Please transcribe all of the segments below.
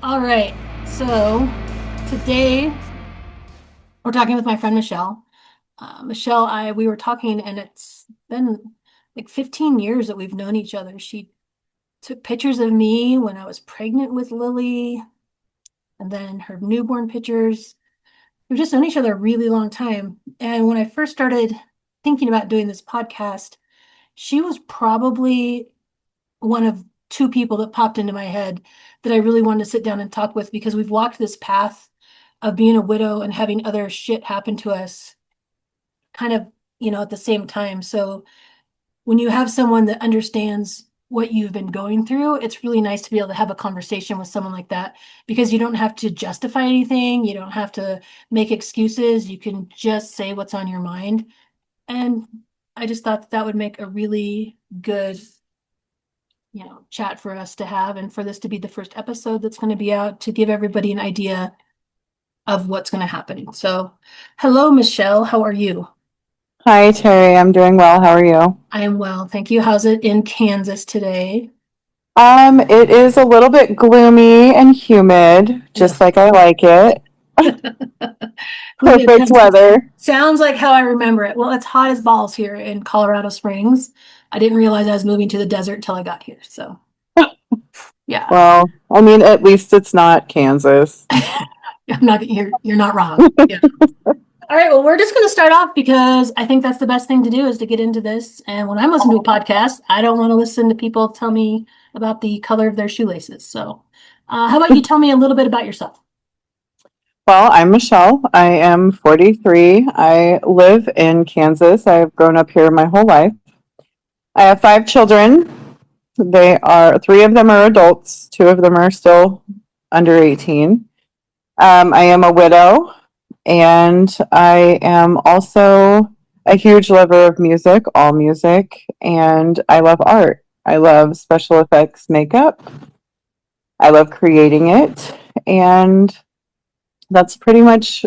All right. So today we're talking with my friend Michelle. Michelle, we were talking, and it's been like 15 years that we've known each other. She took pictures of me when I was pregnant with Lily, and then her newborn pictures. We've just known each other a really long time. And when I first started thinking about doing this podcast, she was probably one of two people that popped into my head that I really wanted to sit down and talk with because we've walked this path of being a widow and having other shit happen to us kind of, at the same time. So when you have someone that understands what you've been going through, it's really nice to be able to have a conversation with someone like that because you don't have to justify anything. You don't have to make excuses. You can just say what's on your mind. And I just thought that would make a really good chat for us to have and for this to be the first episode that's going to be out to give everybody an idea of what's going to happen. So, hello, Michelle. How are you? Hi, Terry. I'm doing well. How are you? I am well. Thank you. How's it in Kansas today? It is a little bit gloomy and humid, just Ugh. like I like it. Gloomy and Perfect weather. sounds like how I remember it. Well, it's hot as balls here in Colorado Springs. I didn't realize I was moving to the desert until I got here. So, yeah. Well, I mean, at least it's not Kansas. I'm not you're not wrong. Yeah. All right, well, we're just going to start off because I think that's the best thing to do is to get into this. And when I'm listening to a podcast, I don't want to listen to people tell me about the color of their shoelaces. So, how about you tell me a little bit about yourself? Well, I'm Michelle. I am 43. I live in Kansas. I've grown up here my whole life. I have five children. Three of them are adults, two of them are still under 18. I am a widow, and I am also a huge lover of music, all music, and I love art. I love special effects makeup. I love creating it, and that's pretty much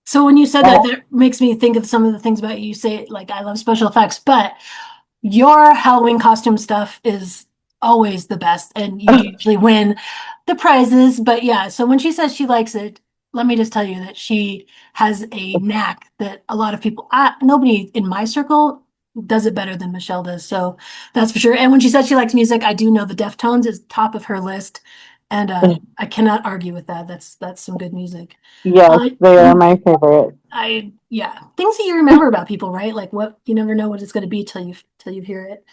So, when you said that, all. that makes me think of some of the things about you. You say, like, I love special effects, but your Halloween costume stuff is always the best, and you usually win the prizes. But yeah, so when she says she likes it, let me just tell you that she has a knack that a lot of people, nobody in my circle does it better than Michelle does. So that's for sure. And when she says she likes music, I do know the Deftones is top of her list, and I cannot argue with that. That's some good music. Yes, Uh, they are and my favorite. yeah, things that you remember about people, right? Like what you never know what it's going to be till you hear it.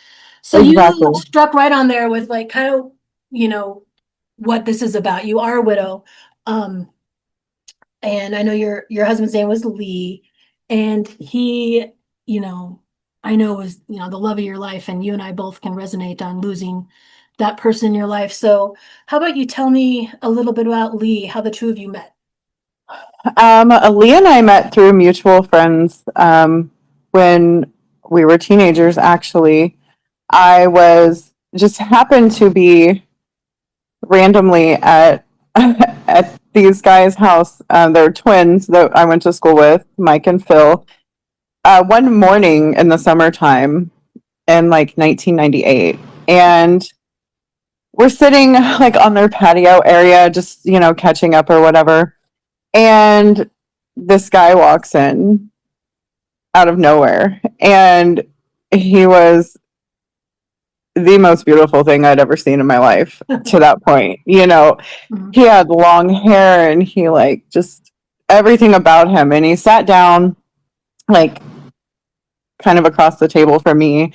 So you Exactly. struck right on there with like kind of, you know, what this is about. You are a widow. Um, and I know your husband's name was Lee, and he, you know, I know was, the love of your life, and you and I both can resonate on losing that person in your life. So how about you tell me a little bit about Lee, how the two of you met? Leah and I met through mutual friends when we were teenagers, actually. I was just happened to be randomly at at these guys' house. They're twins that I went to school with, Mike and Phil. One morning in the summertime in like 1998, and we're sitting like on their patio area, just catching up or whatever. And this guy walks in out of nowhere, and he was the most beautiful thing I'd ever seen in my life to that point. Mhm. He had long hair and he like just everything about him. And he sat down like kind of across the table from me.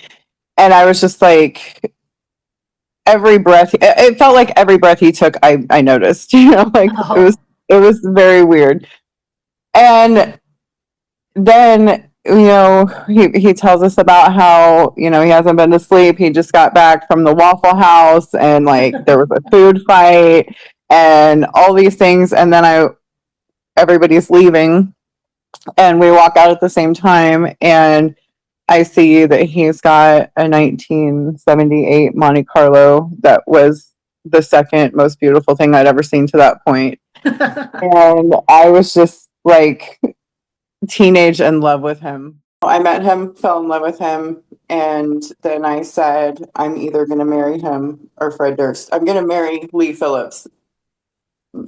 And I was just like, every breath, it felt like every breath he took, I noticed, like Oh. it was very weird. And then he tells us about how he hasn't been to sleep. He just got back from the Waffle House, and like there was a food fight and all these things. And then I everybody's leaving, and we walk out at the same time, and I see that he's got a 1978 Monte Carlo that was the second most beautiful thing I'd ever seen to that point. And I was just like teenage in love with him. I met him, fell in love with him, and then I said, I'm either going to marry him or Fred Durst. I'm going to marry Lee Phillips.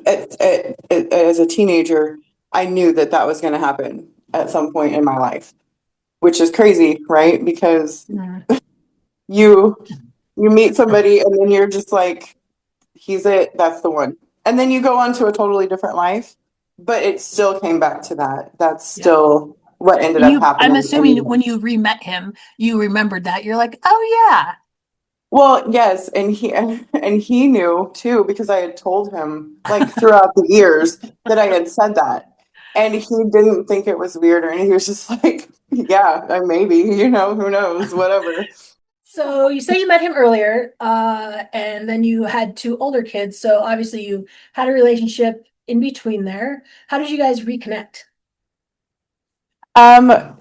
as a teenager, I knew that that was going to happen at some point in my life, which is crazy, right? Because Mm. you you meet somebody and then you're just like, he's it, that's the one. And then you go on to a totally different life, but it still came back to that. That's Yeah. still what ended And up I'm happening assuming anyway. when you re-met him, you remembered that. You're like, oh yeah. Well, yes, and he knew too because I had told him like throughout the years that I had said that. And he didn't think it was weird or anything. He was just like, yeah, maybe, who knows, whatever. So you say you met him earlier, and then you had two older kids. So obviously you had a relationship in between there. How did you guys reconnect?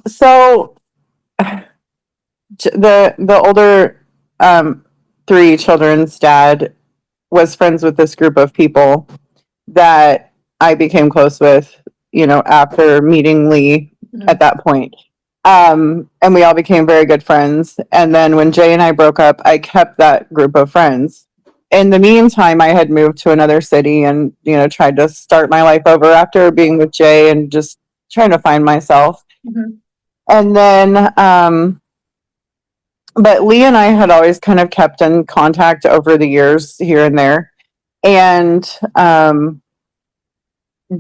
So the older three children's dad was friends with this group of people that I became close with, after meeting Lee at Mhm. that point. And we all became very good friends. And then when Jay and I broke up, I kept that group of friends. In the meantime, I had moved to another city and, tried to start my life over after being with Jay and just trying to find myself. Mhm. And then, but Lee and I had always kind of kept in contact over the years here and there. And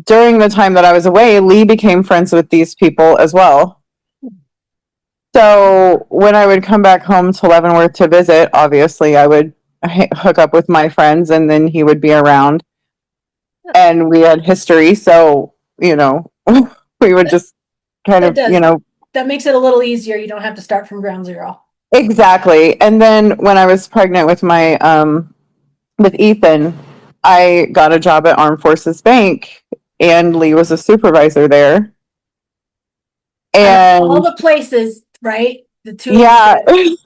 during the time that I was away, Lee became friends with these people as well. So when I would come back home to Leavenworth to visit, obviously I would hook up with my friends and then he would be around and we had history. So, we would just kind That of, does, that makes it a little easier. You don't have to start from ground zero. exactly. And then when I was pregnant with with Ethan, I got a job at Armed Forces Bank and Lee was a supervisor there. Out of all And the places, right? The two of yeah, you.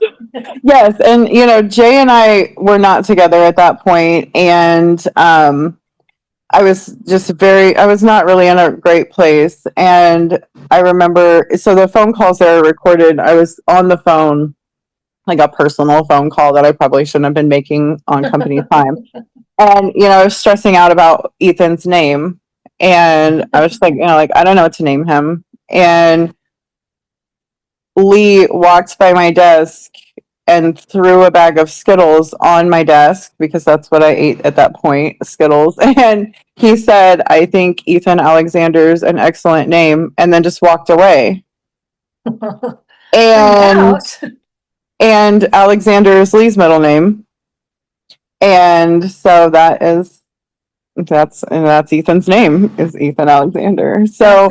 yes, and Jay and I were not together at that point, and I was not really in a great place, and I remember, so the phone calls that are recorded. I was on the phone, like a personal phone call that I probably shouldn't have been making on company time, and I was stressing out about Ethan's name, and I was just like, like I don't know what to name him, and Lee walked by my desk and threw a bag of Skittles on my desk because that's what I ate at that point, Skittles. And he said, I think Ethan Alexander's an excellent name, and then just walked away. Turned And out. Alexander is Lee's middle name. And so that's Ethan's name is Ethan Alexander. That's So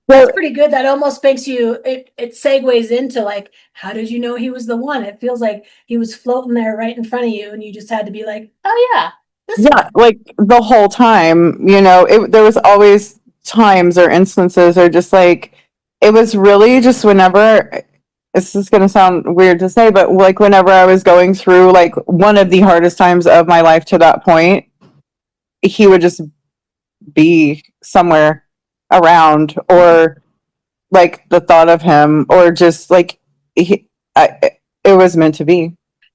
that's pretty good. That almost makes you it segues into like, how did you know he was the one? It feels like he was floating there right in front of you, and you just had to be like, oh yeah, this yeah, one. like the whole time, there was always times or instances or just like it was really just whenever this is going to sound weird to say, but like whenever I was going through like one of the hardest times of my life to that point, he would just be somewhere around or like the thought of him or just like it was meant to be.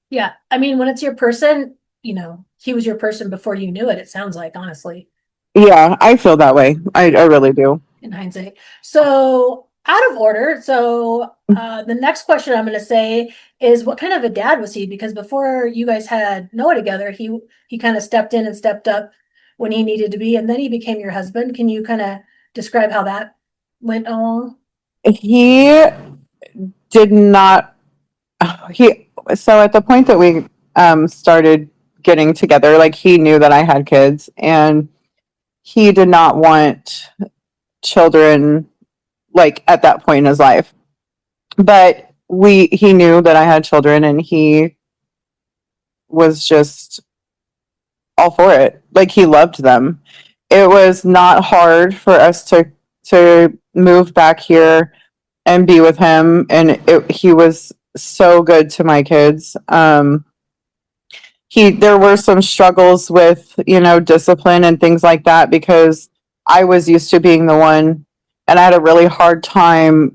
Yeah, I mean, when it's your person, he was your person before you knew it. It sounds like, honestly, Yeah, I feel that way. I really do. in hindsight. So, out of order. So, the next question I'm going to say is, what kind of a dad was he? Because before you guys had Noah together, he kind of stepped in and stepped up when he needed to be, and then he became your husband. Can you kind of describe how that went along? He did not he so at the point that we started getting together, like he knew that I had kids and he did not want children like at that point in his life, but he knew that I had children and he was just all for it. Like he loved them. It was not hard for us to move back here and be with him, and he was so good to my kids. There were some struggles with discipline and things like that because I was used to being the one, and I had a really hard time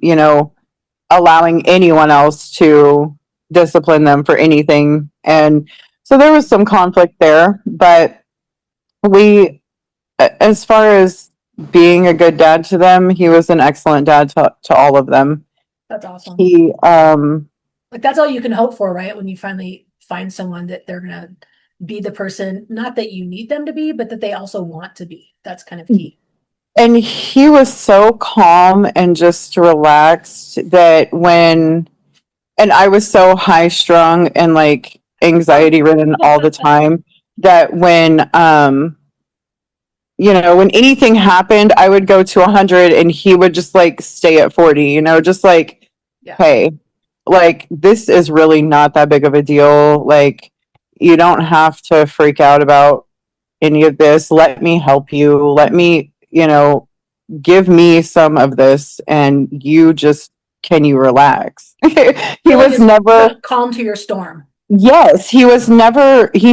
allowing anyone else to discipline them for anything, and so there was some conflict there, but we as far as being a good dad to them, he was an excellent dad to all of them. That's awesome. He, Like that's all you can hope for, right? When you finally find someone that they're gonna be the person, not that you need them to be, but that they also want to be. That's kind of key. and he was so calm and just relaxed that and I was so high strung and like anxiety ridden all the time that when anything happened, I would go to 100 and he would just like stay at 40, just like, Yeah. hey, like this is really not that big of a deal. Like, you don't have to freak out about any of this. Let me help you. Let me, give me some of this and can you relax? He Really was just never, calm to your storm. yes, he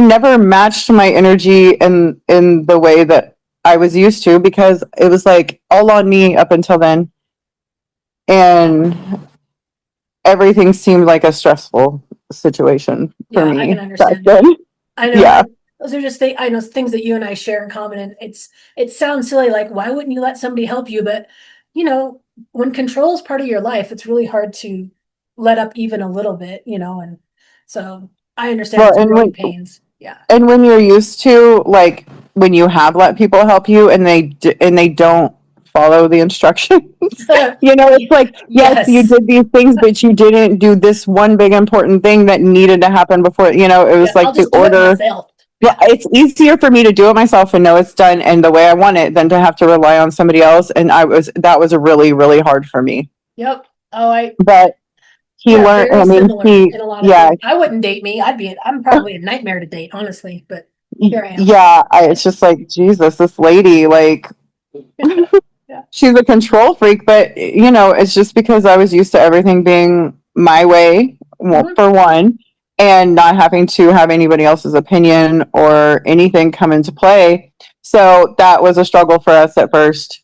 never matched my energy in the way that I was used to because it was like all on me up until then. And everything seemed like a stressful situation for Yeah, I can me back understand that. then. I know, Yeah. and those are just I know things that you and I share in common, and it sounds silly, like why wouldn't you let somebody help you? But you know, when control is part of your life, it's really hard to let up even a little bit, and so I understand Well, its growing pains. Yeah. and when you're used to like when you have let people help you and they don't follow the instructions, it's like, yes, you Yes. did these things, but you didn't do this one big important thing that needed to happen before. It Yeah, was I'll like the just do it order. myself. Well, Yeah. it's easier for me to do it myself and know it's done and the way I want it than to have to rely on somebody else. And that was really, really hard for me. Yep. Oh, But he we're learned, very I mean, similar in a lot of yeah, things. I wouldn't date me. I'm probably a nightmare to date, honestly, but here I am. yeah, it's just like, Jesus, this lady, like, Yeah. she's a control freak, but it's just because I was used to everything being my way, Mhm. for one, and not having to have anybody else's opinion or anything come into play. So that was a struggle for us at first.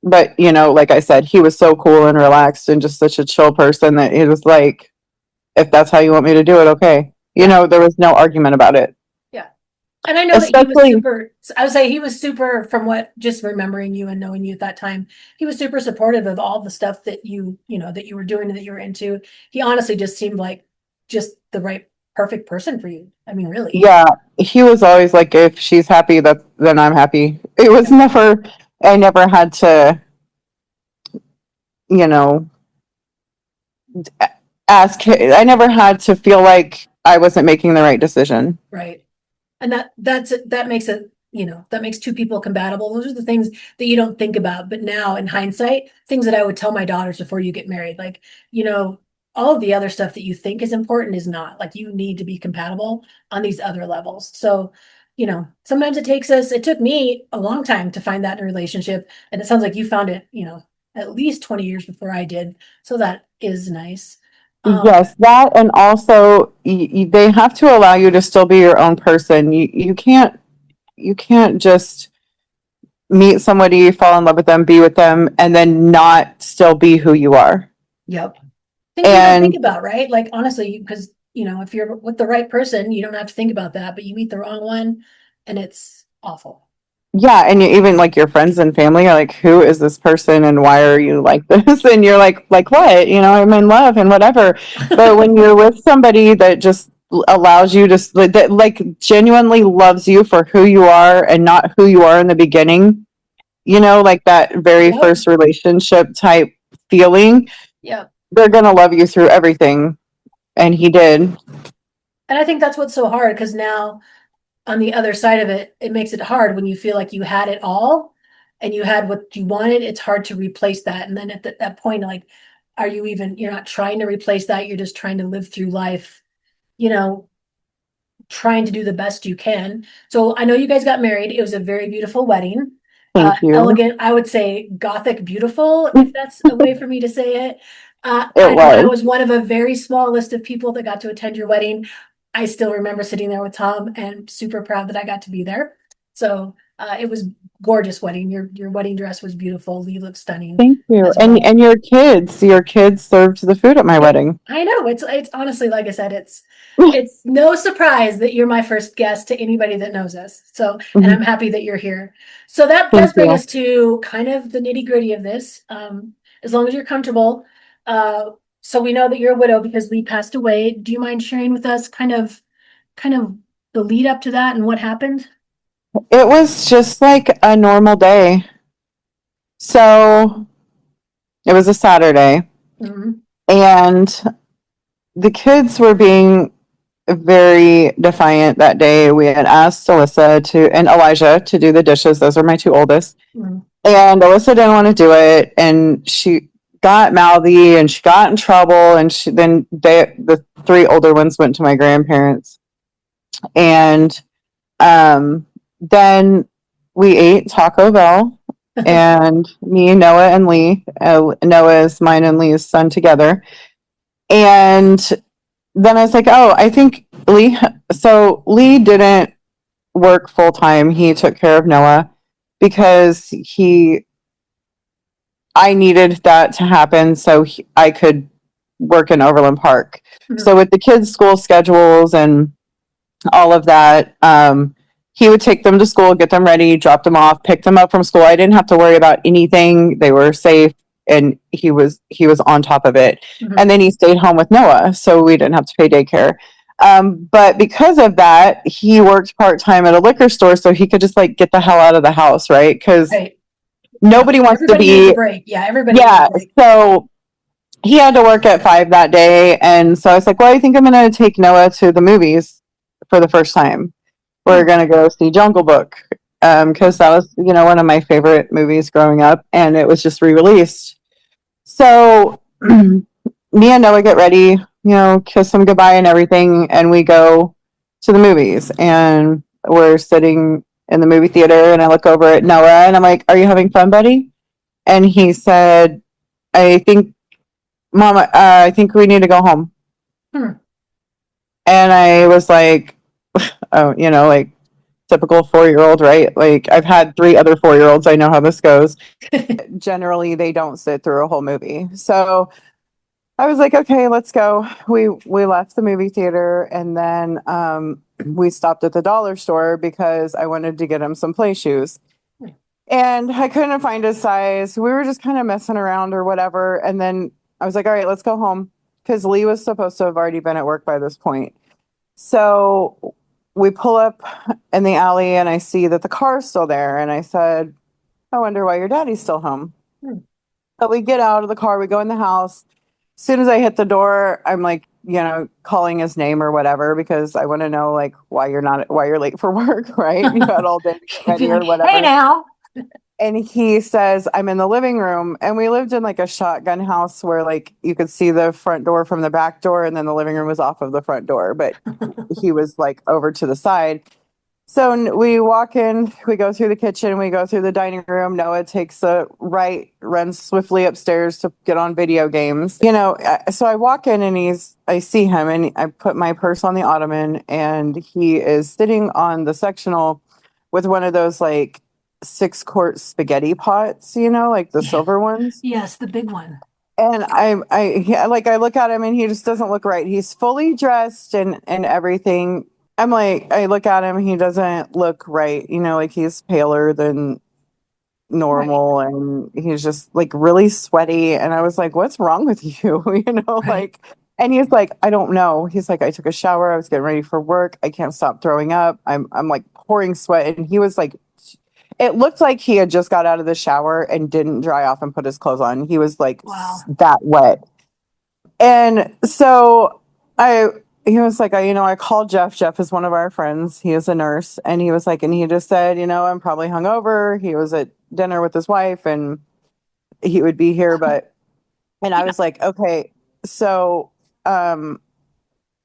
But like I said, he was so cool and relaxed and just such a chill person that it was like, if that's how you want me to do it, okay. Yeah. There was no argument about it. Yeah. And I know that he was Especially, super, I would say he was super, from what, just remembering you and knowing you at that time, he was super supportive of all the stuff that that you were doing and that you were into. He honestly just seemed like just the right, perfect person for you. I mean, really. yeah, he was always like, if she's happy, then I'm happy. It was never, I never had to, you know, I never had to feel like I wasn't making the right decision. Right. And that makes it, that makes two people compatible. Those are the things that you don't think about. But now in hindsight, things that I would tell my daughters before you get married, like, all of the other stuff that you think is important is not. Like you need to be compatible on these other levels. So, sometimes it took me a long time to find that in a relationship. And it sounds like you found it, at least 20 years before I did. So that is nice. Yes, that, and also they have to allow you to still be your own person. You can't just meet somebody, fall in love with them, be with them, and then not still be who you are. Yep. Things you don't think And about, right? Like honestly, because if you're with the right person, you don't have to think about that, but you meet the wrong one and it's awful. yeah, and even like your friends and family are like, who is this person and why are you like this? And you're like what? I'm in love and whatever. But when you're with somebody that just allows you to that like genuinely loves you for who you are and not who you are in the beginning, like that very Yep. first relationship type feeling, Yep. they're gonna love you through everything. And he did. And I think that's what's so hard because now on the other side of it, it makes it hard when you feel like you had it all and you had what you wanted. It's hard to replace that. And then at that point, like, you're not trying to replace that. You're just trying to live through life, you know, trying to do the best you can. So I know you guys got married. It was a very beautiful wedding. Thank you. Elegant, I would say gothic beautiful, if that's a way for me to say it. It I know I was. was one of a very small list of people that got to attend your wedding. I still remember sitting there with Tom and super proud that I got to be there. So It was gorgeous wedding. Your wedding dress was beautiful. You look stunning Thank you. as well. And your kids served the food at my wedding. I know it's honestly, like I said, it's no surprise that you're my first guest to anybody that knows us. So, and I'm Mhm. happy that you're here. So that Thank does bring you. us to kind of the nitty gritty of this. As long as you're comfortable. Uh, so we know that you're a widow because Lee passed away. Do you mind sharing with us kind of the lead up to that and what happened? It was just like a normal day. So it was a Saturday, Mhm. and the kids were being very defiant that day. We had asked Alyssa to and Elijah to do the dishes. Those are my two oldest. Mhm. And Alyssa didn't want to do it, and she got mouthy and she got in trouble. And the three older ones went to my grandparents, and then we ate Taco Bell, and me, Noah, and Lee. Noah is mine and Lee's son together, and then I was like, oh, I think Lee. So Lee didn't work full time. He took care of Noah because I needed that to happen so I could work in Overland Park. So Mhm. with the kids' school schedules and all of that, he would take them to school, get them ready, drop them off, pick them up from school. I didn't have to worry about anything. They were safe, and he was on top of it. And Mhm. then he stayed home with Noah, so we didn't have to pay daycare. But because of that, he worked part time at a liquor store, so he could just like get the hell out of the house, right? Because Right. Yeah. nobody wants to Everybody needs a be, break. Yeah, everybody needs a yeah. break. So he had to work at 5 that day, and so I was like, well, I think I'm going to take Noah to the movies for the first time. We're Hmm. going to go see Jungle Book because that was, one of my favorite movies growing up, and it was just re-released. So me and Noah get ready, kiss him goodbye and everything, and we go to the movies. And we're sitting in the movie theater, and I look over at Noah, and I'm like, "Are you having fun, buddy?" And he said, "I think, Mama, I think we need to go home." Hmm. And I was like, "Oh, like." Typical 4-year old, right? Like I've had 3 other 4-year olds. I know how this goes. Generally, they don't sit through a whole movie. So I was like, okay, let's go. We left the movie theater, and then we stopped at the dollar store because I wanted to get him some play shoes. And I couldn't find his size. We were just kind of messing around or whatever. And then I was like, all right, let's go home because Lee was supposed to have already been at work by this point. So we pull up in the alley, and I see that the car's still there. And I said, I wonder why your daddy's still home. Hmm. So we get out of the car, we go in the house. As soon as I hit the door, I'm like, calling his name or whatever because I want to know like why you're late for work, right? You had all day to get Be ready or like, hey whatever. now. And he says, I'm in the living room. And we lived in like a shotgun house where like you could see the front door from the back door, and then the living room was off of the front door, but he was like over to the side. So we walk in, we go through the kitchen, we go through the dining room. Noah takes a right, runs swiftly upstairs to get on video games. So I walk in, and I see him, and I put my purse on the ottoman, and he is sitting on the sectional with one of those like 6-quart spaghetti pots, like the Yeah. silver ones. Yes, the big one. And I look at him, and he just doesn't look right. He's fully dressed and everything. I'm like, I look at him, he doesn't look right. Like he's paler than Right. normal, and he's just like really sweaty. And I was like, what's wrong with you? Right. And he's like, I don't know. He's like, I took a shower. I was getting ready for work. I can't stop throwing up. I'm like pouring sweat. And he was like, it looked like he had just got out of the shower and didn't dry off and put his clothes on. He was like Wow. that wet. And so he was like, I called Jeff. Jeff is one of our friends. He is a nurse. And he was like, and he just said, I'm probably hungover. He was at dinner with his wife, and he would be here. And I Yeah. was like, okay. So,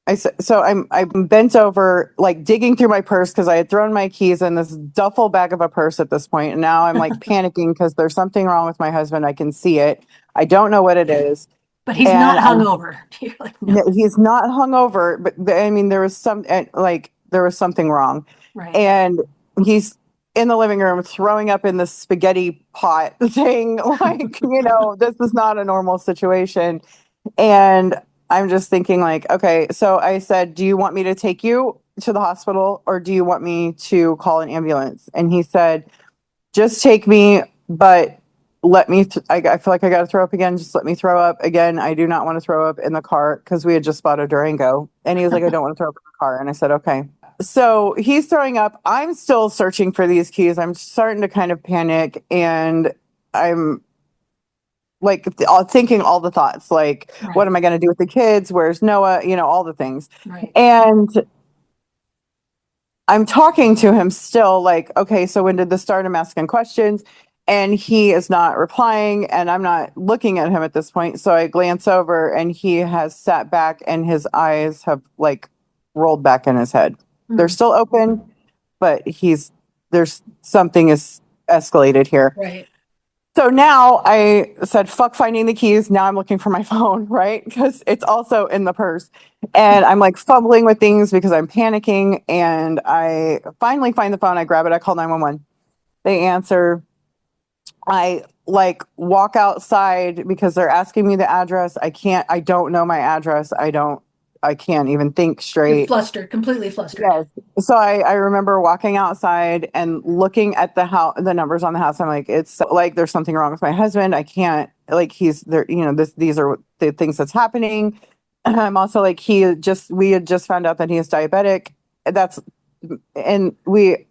I said, so I'm bent over, like digging through my purse because I had thrown my keys in this duffel bag of a purse at this point, and now I'm like panicking because there's something wrong with my husband. I can see it. I don't know what it is, But he's and not hungover. You're like, no. no, he's not hungover, but I mean, there was something wrong, Right. and he's in the living room throwing up in the spaghetti pot saying like, this is not a normal situation. And I'm just thinking like, okay, so I said, do you want me to take you to the hospital or do you want me to call an ambulance? And he said, just take me, but let me, I feel like I got to throw up again. Just let me throw up again. I do not want to throw up in the car because we had just bought a Durango. And he was like, I don't want to throw up in the car. And I said, okay. So he's throwing up. I'm still searching for these keys. I'm starting to kind of panic and I'm like thinking all the thoughts, like, what Right, am I going to do with the kids? Where's Noah? All the things. right. And I'm talking to him still, like, okay, so when did this start? I'm asking questions and he is not replying and I'm not looking at him at this point. So I glance over and he has sat back and his eyes have like rolled back in his head. They're Mm, still open, but there's something is escalated here. right. So now I said, fuck finding the keys. Now I'm looking for my phone, right? Because it's also in the purse. And I'm like fumbling with things because I'm panicking. And I finally find the phone. I grab it. I call 911. They answer. I like walk outside because they're asking me the address. I don't know my address. I can't even think You're straight. flustered, completely flustered. Yes. So I remember walking outside and looking at the house, the numbers on the house. I'm like, it's like there's something wrong with my husband. I can't like he's there. These are the things that's happening. I'm also like we had just found out that he is diabetic. That's and we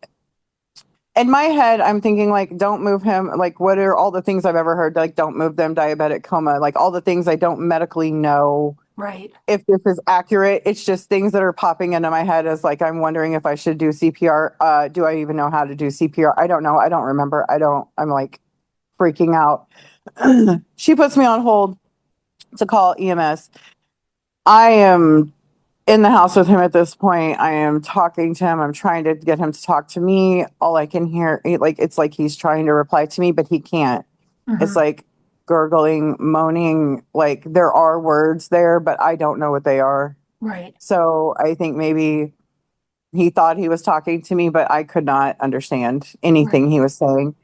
in my head I'm thinking like don't move him. Like what are all the things I've ever heard? Like don't move them, diabetic coma. Like all the things I don't medically know Right. if this is accurate. It's just things that are popping into my head as like I'm wondering if I should do CPR. Do I even know how to do CPR? I don't know. I don't remember. I'm like freaking out. She puts me on hold to call EMS. I am in the house with him at this point. I am talking to him. I'm trying to get him to talk to me. All I can hear, like, it's like he's trying to reply to me, but he can't. It's Hmm. like gurgling, moaning, like there are words there, but I don't know what they are. Right. So I think maybe he thought he was talking to me, but I could not understand anything Right. he was saying.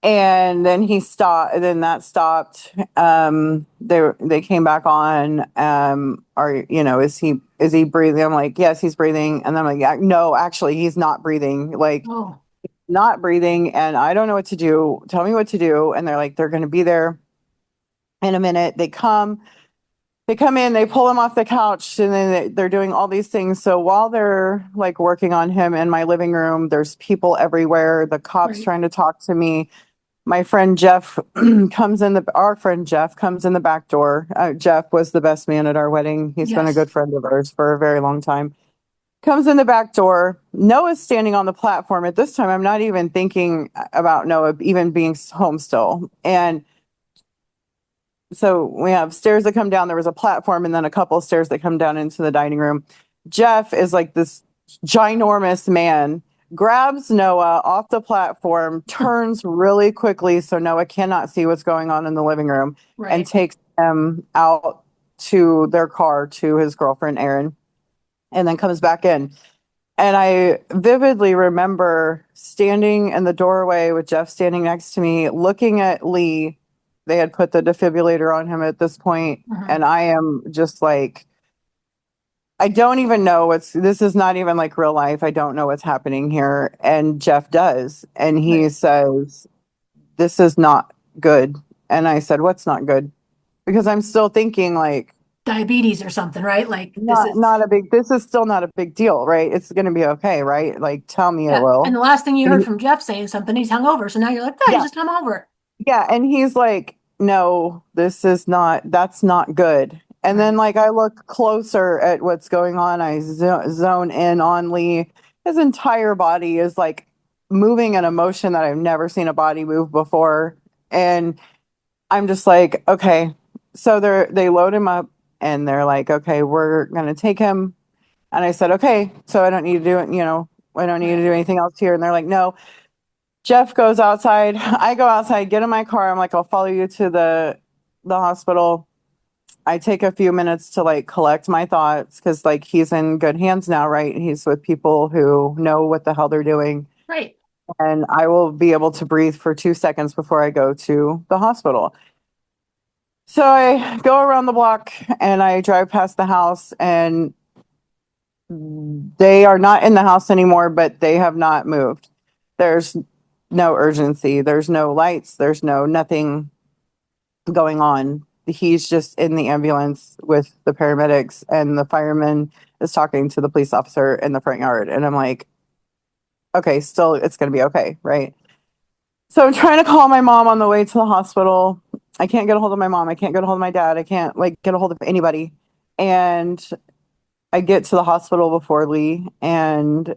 And then he stopped, and then that stopped. They came back on. Is he breathing? I'm like, yes, he's breathing. And then I'm like, yeah, no, actually, he's not breathing. Like, Oh, not breathing. And I don't know what to do. Tell me what to do. And they're like, they're going to be there in a minute. They come in, they pull him off the couch, and then they're doing all these things. So while they're like working on him in my living room, there's people everywhere. The cops right. trying to talk to me. My friend Jeff our friend Jeff comes in the back door. Jeff was the best man at our wedding. He's been a Yes. good friend of ours for a very long time. Comes in the back door. Noah's standing on the platform. At this time, I'm not even thinking about Noah even being home still. And so we have stairs that come down. There was a platform and then a couple of stairs that come down into the dining room. Jeff is like this ginormous man, grabs Noah off the platform, turns really quickly so Noah cannot see what's going on in the living room, and Right. takes him out to their car to his girlfriend, Erin, and then comes back in. And I vividly remember standing in the doorway with Jeff standing next to me, looking at Lee. They had put the defibrillator on him at this point, Hmm. and I am just like, I don't even know this is not even like real life. I don't know what's happening here. And Jeff does. And he Right. says, this is not good. And I said, what's not good? Because I'm still thinking like, Diabetes or something, right? Like this is, this is still not a big deal, right? It's going to be okay, right? Like, tell me it yeah. And will. the last thing you And heard from Jeff saying something, he's hungover. So now you're like, yeah, he's yeah, just hungover. yeah. And he's like, no, that's not good. And then, Right. like, I look closer at what's going on. I zone in on Lee. His entire body is like moving an emotion that I've never seen a body move before. And I'm just like, okay. So they load him up and they're like, okay, we're going to take him. And I said, okay. So I don't need to do it, I don't need to Right. do anything else here. And they're like, no. Jeff goes outside. I go outside, get in my car. I'm like, I'll follow you to the hospital. I take a few minutes to like collect my thoughts because like he's in good hands now, right? He's with people who know what the hell they're doing. Right. and I will be able to breathe for 2 seconds before I go to the hospital. So I go around the block and I drive past the house, and they are not in the house anymore, but they have not moved. There's no urgency. There's no lights. There's no nothing going on. He's just in the ambulance with the paramedics, and the fireman is talking to the police officer in the front yard. And I'm like, okay, still, it's going to be okay, right? So I'm trying to call my mom on the way to the hospital. I can't get a hold of my mom. I can't get a hold of my dad. I can't like get a hold of anybody. And I get to the hospital before Lee, and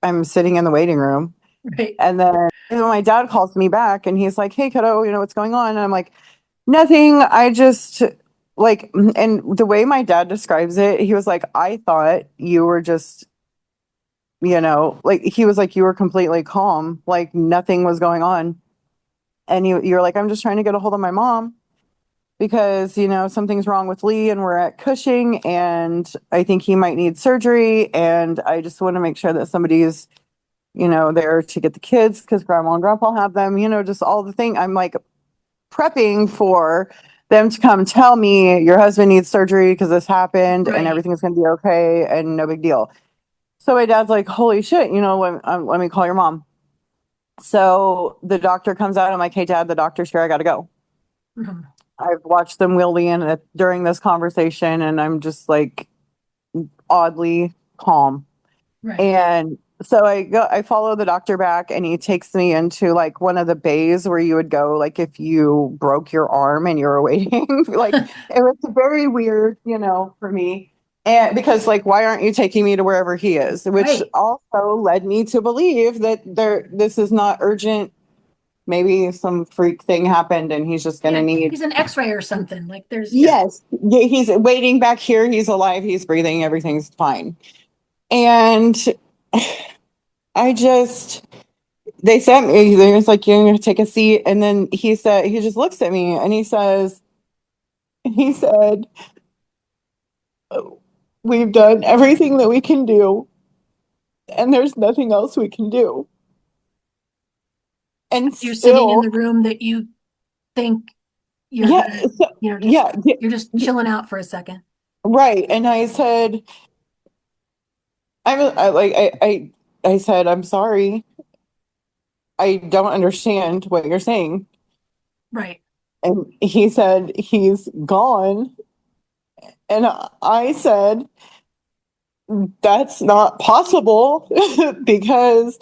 I'm sitting in the waiting room. Right. And then my dad calls me back and he's like, "Hey, kiddo, what's going on?" And I'm like, "Nothing. I just like," and the way my dad describes it, he was like, "I thought you were just, like," he was like, "You were completely calm, like nothing was going on." And you're like, "I'm just trying to get a hold of my mom because, something's wrong with Lee and we're at Cushing and I think he might need surgery. And I just want to make sure that somebody's, there to get the kids because grandma and grandpa have them, just all the thing." I'm like prepping for them to come tell me your husband needs surgery because this happened and Right. everything's going to be okay and no big deal. So my dad's like, "Holy shit, let me call your mom." So the doctor comes out. I'm like, "Hey, Dad, the doctor's here. I got to go." Mhm. I've watched them wheel in during this conversation, and I'm just like oddly calm. Right. And so I follow the doctor back, and he takes me into like one of the bays where you would go, like if you broke your arm and you were waiting. Like it was very weird, for me. And because like, why aren't you taking me to wherever he is? Which Right. also led me to believe that this is not urgent. Maybe some freak thing happened and he's just gonna Yeah, need. he's an X-ray or something. Like yeah. Yes, yeah, he's waiting back here. He's alive. He's breathing. Everything's fine. And I just, they sent me, they was like, "You're going to take a seat." And then he just looks at me and he said, "We've done everything that we can do and there's nothing else we can do." And You're sitting in still, the room that you think you're yeah, gonna, just yeah, yeah, you're just chilling out for a second. right. And I said, I said, "I'm sorry. I don't understand what you're saying." Right. And he said, "He's gone." And I said, "That's not possible," because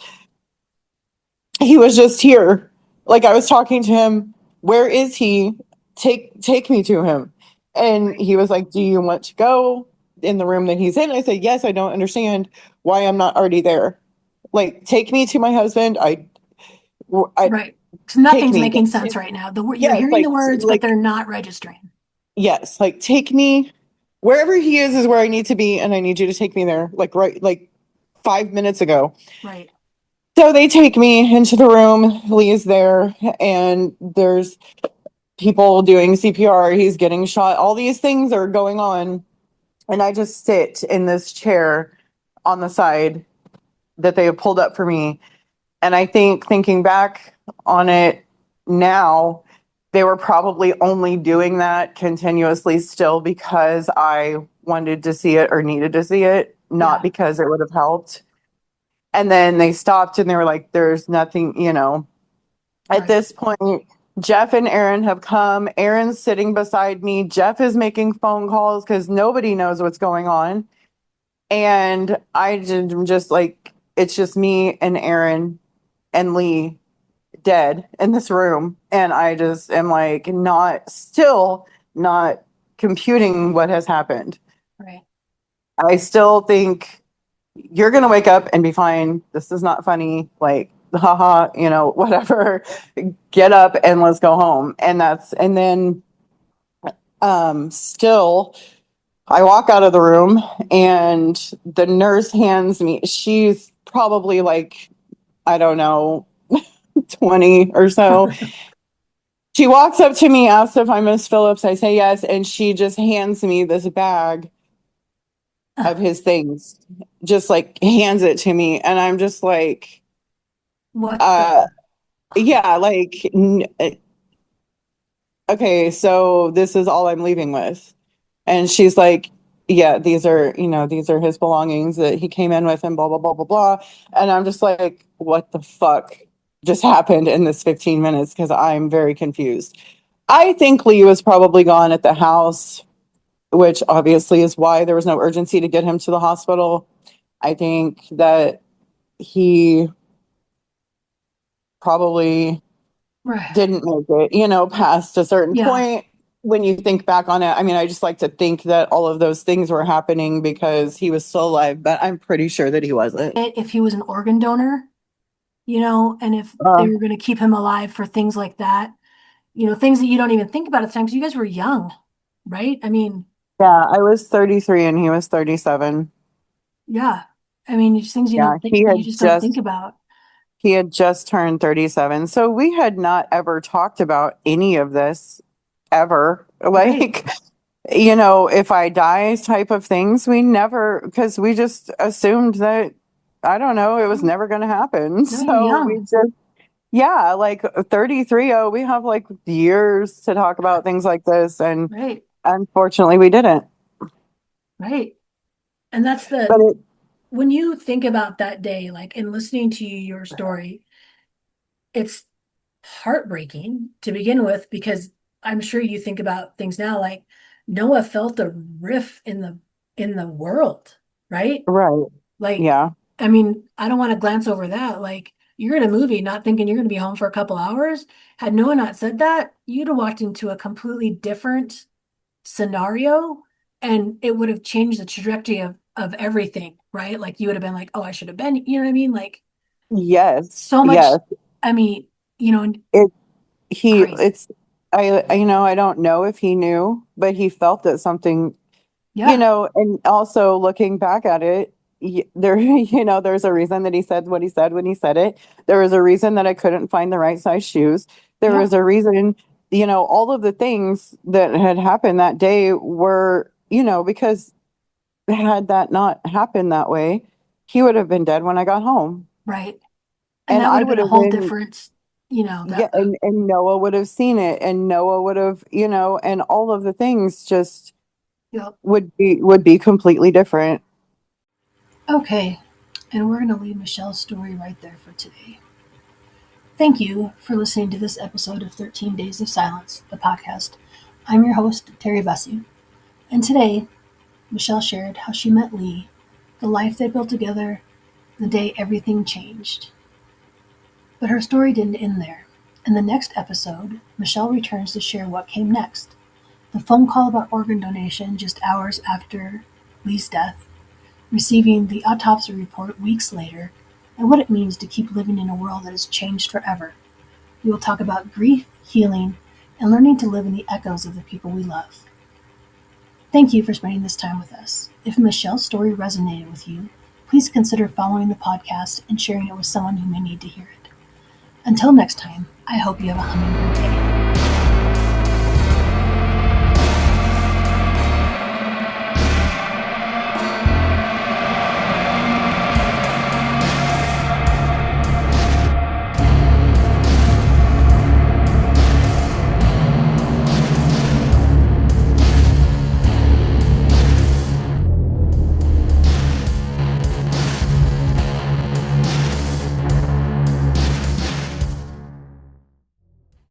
he was just here. Like I was talking to him. "Where is he? Take me to him." And he was like, "Do you want to go in the room that he's in?" I said, "Yes, I don't understand why I'm not already there. Like, take me to my husband. I Right. So take nothing's me." making sense right now. You're Yes, hearing the words, but they're not registering. yes, like take me wherever he is where I need to be, and I need you to take me there. Like right, like 5 minutes ago. Right. So they take me into the room. Lee is there, and there's people doing CPR. He's getting shot. All these things are going on. And I just sit in this chair on the side that they have pulled up for me. And I think thinking back on it now, they were probably only doing that continuously still because I wanted to see it or needed to see it, not Yeah. because it would have helped. And then they stopped and they were like, "There's nothing, At Right. this point, Jeff and Aaron have come. Aaron's sitting beside me. Jeff is making phone calls because nobody knows what's going on. And I'm just like, it's just me and Aaron and Lee dead in this room. And I just am like, still not computing what has happened. Right. I still think you're going to wake up and be fine. This is not funny. Like, haha, whatever. Get up and let's go home. And then, still, I walk out of the room and the nurse hands me, she's probably like, I don't know, 20 or so. She walks up to me, asks if I'm Miss Phillips. I say yes. And she just hands me this bag of his things, just like hands it to me. And I'm just like, What uh, the? yeah, like, okay, so this is all I'm leaving with. And she's like, yeah, these are his belongings that he came in with and blah, blah, blah, blah, blah. And I'm just like, what the fuck just happened in this 15 minutes? Because I'm very confused. I think Lee was probably gone at the house, which obviously is why there was no urgency to get him to the hospital. I think that he probably Right. didn't make it, past a certain Yeah. point. When you think back on it, I mean, I just like to think that all of those things were happening because he was still alive, but I'm pretty sure that he wasn't. If he was an organ donor, and if they Uh, were going to keep him alive for things like that, things that you don't even think about at the time because you guys were young, right? I mean, yeah, I was 33 and he was 37. yeah. I mean, just things Yeah, you just don't think about. he had just turned 37. So we had not ever talked about any of this ever. Right. Like, if I die type of things, we never, because we just assumed that, I don't know, it was No, never going to happen. no, you're So we young. just, yeah, like 33, oh, we have like years to talk about things like this. And Right. unfortunately, we didn't. Right. And that's But when you think about that day, like in listening to your story, it's heartbreaking to begin with because I'm sure you think about things now like Noah felt a rift in the world, right? right. Like, Yeah. I mean, I don't want to glance over that. Like, you're in a movie not thinking you're going to be home for a couple hours. Had Noah not said that, you'd have walked into a completely different scenario and it would have changed the trajectory of everything, right? Like you would have been like, oh, I should have been, you know what I mean? Like Yes. so much, Yes. I mean, and It, he, crazy. it's, I don't know if he knew, but he felt that something, Yeah, and also looking back at it, there, there's a reason that he said what he said when he said it. There was a reason that I couldn't find the right size shoes. There yeah, was a reason, all of the things that had happened that day were, because had that not happened that way, he would have been dead when I got home. right. And And that would I have been would a have whole been, different, yeah, that and Noah would have seen it, and Noah would have, and all of the things just yep. would be completely different. Okay. And we're going to leave Michelle's story right there for today. Thank you for listening to this episode of 13 Days of Silence, the podcast. I'm your host, Terry Vesey. And today, Michelle shared how she met Lee, the life they built together, the day everything changed. But her story didn't end there. In the next episode, Michelle returns to share what came next. The phone call about organ donation just hours after Lee's death, receiving the autopsy report weeks later, and what it means to keep living in a world that has changed forever. We will talk about grief, healing, and learning to live in the echoes of the people we love. Thank you for spending this time with us. If Michelle's story resonated with you, please consider following the podcast and sharing it with someone who may need to hear it. Until next time, I hope you have a hummingbird day.